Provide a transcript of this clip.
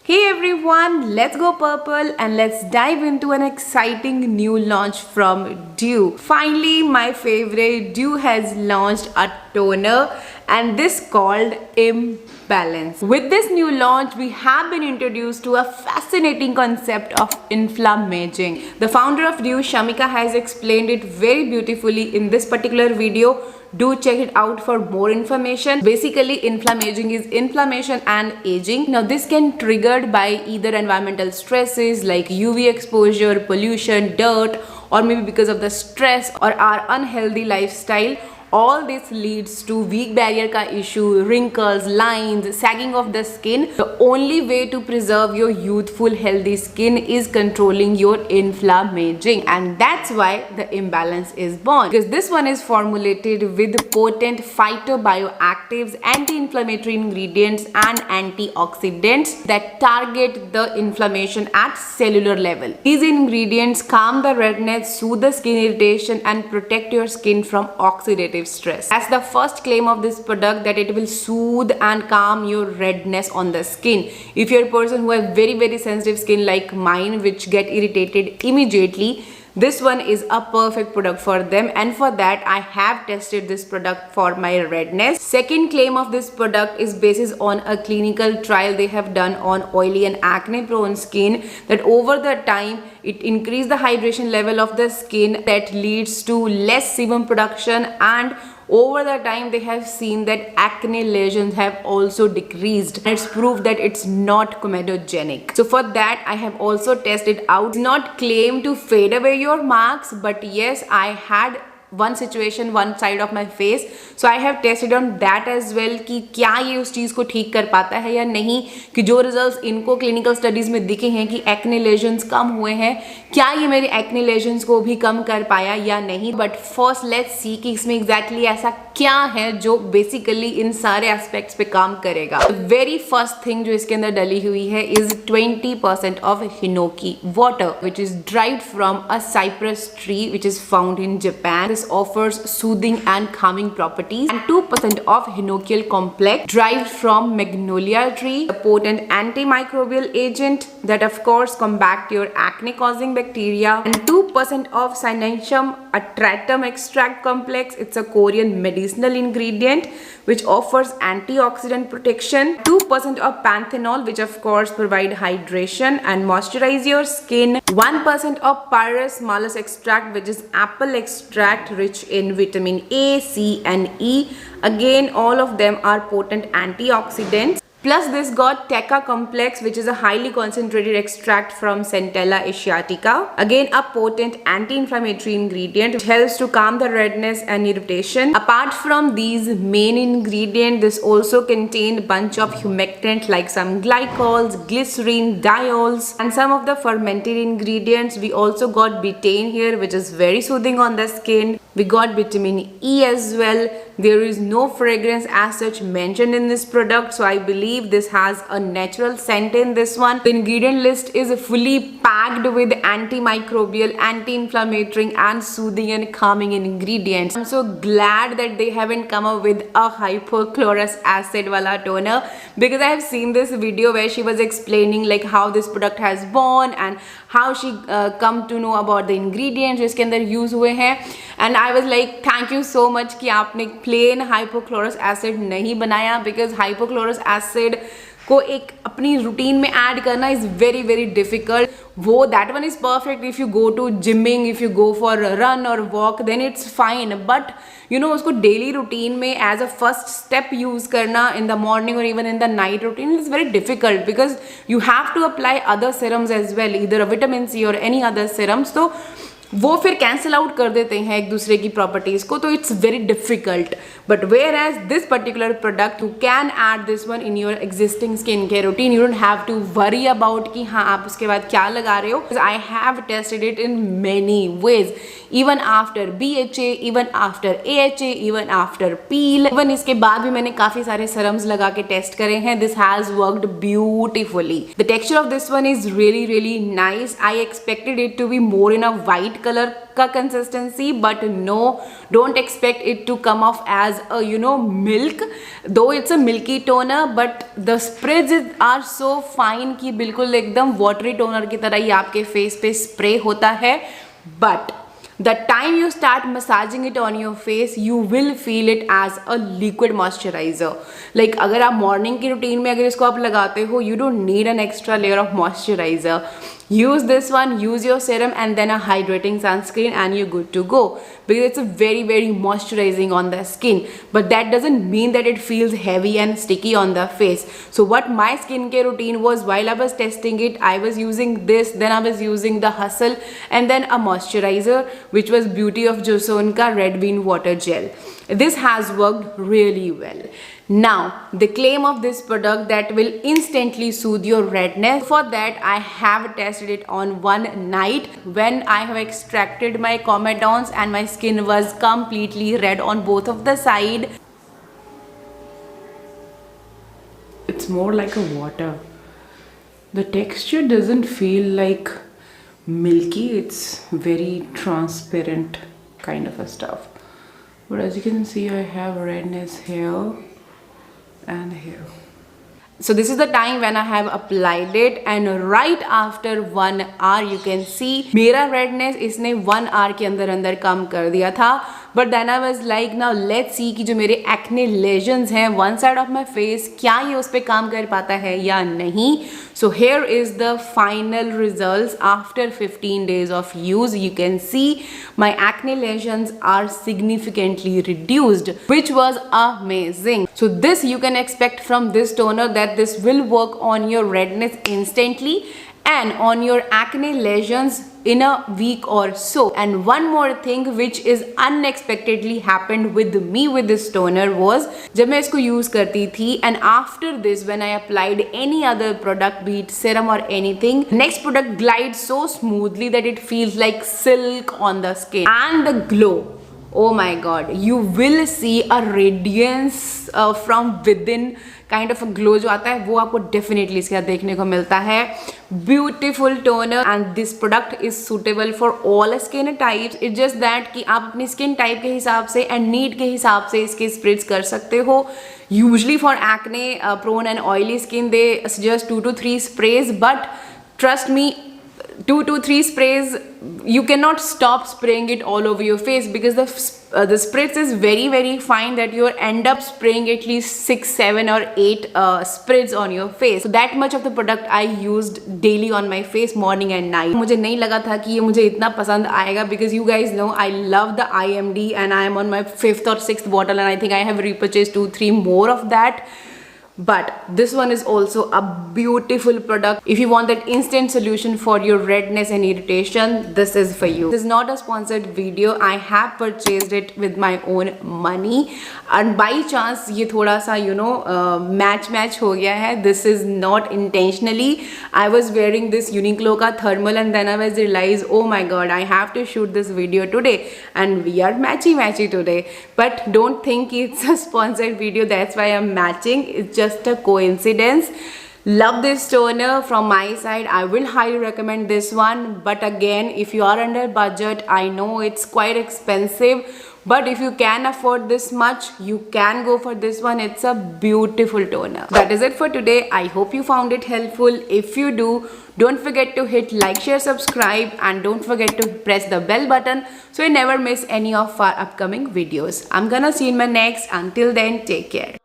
Hey everyone, let's go purple and let's dive into an exciting new launch from Dew. Finally, my favorite Dew has launched a toner and this called Imbalance. With this new launch, we have been introduced to a fascinating concept of inflammaging. The founder of Dew, Shamika, has explained it very beautifully in this particular video. Do check it out for more information. Basically, inflammaging is inflammation and aging. Now, this can triggered by either environmental stresses like UV exposure, pollution, dirt, or maybe because of the stress or our unhealthy lifestyle. All this leads to weak barrier ka issue, wrinkles, lines, sagging of the skin. The only way to preserve your youthful healthy skin is controlling your inflammaging, and that's why the Imbalance is born, because this one is formulated with potent phytobioactives, anti-inflammatory ingredients and antioxidants that target the inflammation at cellular level. These ingredients calm the redness, soothe the skin irritation and protect your skin from oxidative stress. That's the first claim of this product, that it will soothe and calm your redness on the skin. If you're a person who has very sensitive skin like mine, which get irritated immediately, this one is a perfect product for them, and for that I have tested this product for my redness. Second claim of this product is based on a clinical trial they have done on oily and acne prone skin, that over the time it increased the hydration level of the skin, that leads to less sebum production, and over the time they have seen that acne lesions have also decreased. It's proved that it's not comedogenic. So for that I have also tested out. It's not claimed to fade away your marks, but yes, I had one situation, one side of my face, so I have tested on that as well कि क्या ये उस चीज़ को ठीक कर पाता है या नहीं, कि जो रिजल्ट्स इनको क्लिनिकल स्टडीज में दिखे हैं कि एक्ने लेजन्स कम हुए हैं, क्या ये मेरे एक्ने लेजन्स को भी कम कर पाया या नहीं. बट फर्स्ट लेट्स सी कि इसमें एग्जैक्टली ऐसा क्या है जो बेसिकली इन सारे एस्पेक्ट्स पे काम करेगा. वेरी फर्स्ट थिंग जो इसके अंदर डली हुई है is 20% of hinoki water which is derived from a cypress tree which is found in Japan. Offers soothing and calming properties, and 2% of hinokial complex derived from magnolia tree, a potent antimicrobial agent that of course combat your acne causing bacteria, and 2% of Cyanotium atratum extract complex. It's a Korean medicinal ingredient which offers antioxidant protection, 2% of panthenol which of course provide hydration and moisturize your skin, 1% of Pyrus malus extract which is apple extract rich in vitamin A, C and E. Again, all of them are potent antioxidants. Plus this got Teca complex which is a highly concentrated extract from Centella asiatica. Again a potent anti-inflammatory ingredient which helps to calm the redness and irritation. Apart from these main ingredients, this also contained bunch of humectants like some glycols, glycerin, diols and some of the fermented ingredients. We also got betaine here which is very soothing on the skin. We got vitamin E as well. There is no fragrance as such mentioned in this product, so I believe this has a natural scent in this one. The ingredient list is fully packed with antimicrobial, anti-inflammatory and soothing and calming ingredients. I'm so glad that they haven't come up with a hypochlorous acid wala toner, because I have seen this video where she was explaining like how this product has born and how she come to know about the ingredients जो इसके अंदर use हुए हैं. And I was like thank you so much कि आपने plane hypochlorous acid नहीं बनाया, because hypochlorous acid को एक अपनी रूटीन में ऐड करना इज वेरी डिफिकल्ट. वो that one is perfect if you go to gymming, if you go for run और walk, then it's fine. But you know उसको डेली रूटीन में as a first step use करना in the morning और even in the night routine is very difficult, because you have to apply other serums as well, इधर vitamin C और any other serums. तो वो फिर cancel out कर देते हैं एक दूसरे की प्रॉपर्टीज को, तो it's very difficult. But whereas this particular product you can add this one in your existing skin care routine. You don't have to worry about कि हाँ आप उसके बाद क्या लगा रहे हो. I have tested it in many ways, even after BHA, even after AHA, even after peel, even इसके बाद भी मैंने काफी सारे सरम्स लगा के टेस्ट करे हैं. This has worked beautifully. The texture of this one is really nice. I expected it to be more in a white color का consistency, but no, don't expect it to come off as a milk, though it's a milky toner, but the spreads are so fine कि बिल्कुल एकदम watery toner की तरह ही आपके face पे spray होता है. But the time you start massaging it on your face, you will feel it as a liquid moisturizer. Like अगर आप morning की routine में अगर इसको आप लगाते हो, you don't need an extra layer of moisturizer. Use this one, use your serum and then a hydrating sunscreen and you're good to go, because it's a very moisturizing on the skin, but that doesn't mean that it feels heavy and sticky on the face. So what my skincare routine was, while I was testing it, I was using this, then I was using the Hustle, and then a moisturizer which was Beauty of Joseon ka red bean water gel. This has worked really well. Now the claim of this product that will instantly soothe your redness, for that I have tested it on one night when I have extracted my comedones and my skin was completely red on both of the side. It's more like a water. The texture doesn't feel like milky, it's very transparent kind of a stuff. But as you can see, I have redness here and here. So this is the time when I have applied it, and right after 1 hour you can see मेरा redness इसने 1 hour के अंदर कम कर दिया था. But then I was like, now let's see कि जो मेरे acne lesions हैं one side of my face, क्या ये उस पे काम कर पाता है या नहीं. So here is the final results after 15 days of use. You can see my acne lesions are significantly reduced, which was amazing. So this you can expect from this toner, that this will work on your redness instantly and on your acne lesions in a week or so. And one more thing which is unexpectedly happened with me with this toner was, जब मैं इसको use करती थी and after this when I applied any other product, be it serum or anything, next product glides so smoothly that it feels like silk on the skin. And the glow, oh my god, you will see a radiance from within, kind of a glow जो आता है वो आपको definitely इसके साथ देखने को मिलता है. Beautiful toner, and this product is suitable for all skin types. It's just that कि आप अपनी skin type के हिसाब से and need के हिसाब से इसके spreads कर सकते हो. Usually for acne prone and oily skin they suggest 2 to 3 sprays, but trust me, 2 to 3 sprays, you cannot stop spraying it all over your face, because the spritz is very fine that you end up spraying at least 6, 7 or 8 sprays on your face. So that much of the product I used daily on my face, morning and night. मुझे नहीं लगा था कि ये मुझे इतना पसंद आएगा, because you guys know I love the IMD and I am on my 5th or 6th bottle, and I think I have repurchased 2-3 more of that. But this one is also a beautiful product. If you want that instant solution for your redness and irritation, this is for you. This is not a sponsored video. I have purchased it with my own money, and by chance ये थोड़ा सा match हो गया है. This is not intentionally. I was wearing this Uniqlo का thermal, and then I was realized, oh my god, I have to shoot this video today, and we are matchy today. But don't think it's a sponsored video, that's why I'm matching. It's just a coincidence. Love this toner from my side. I will highly recommend this one. But again, if you are under budget, I know it's quite expensive, but if you can afford this much, you can go for this one. It's a beautiful toner. That is it for today. I hope you found it helpful. If you do, don't forget to hit like, share, subscribe, and don't forget to press the bell button so you never miss any of our upcoming videos. I'm gonna see you in my next. Until then, take care.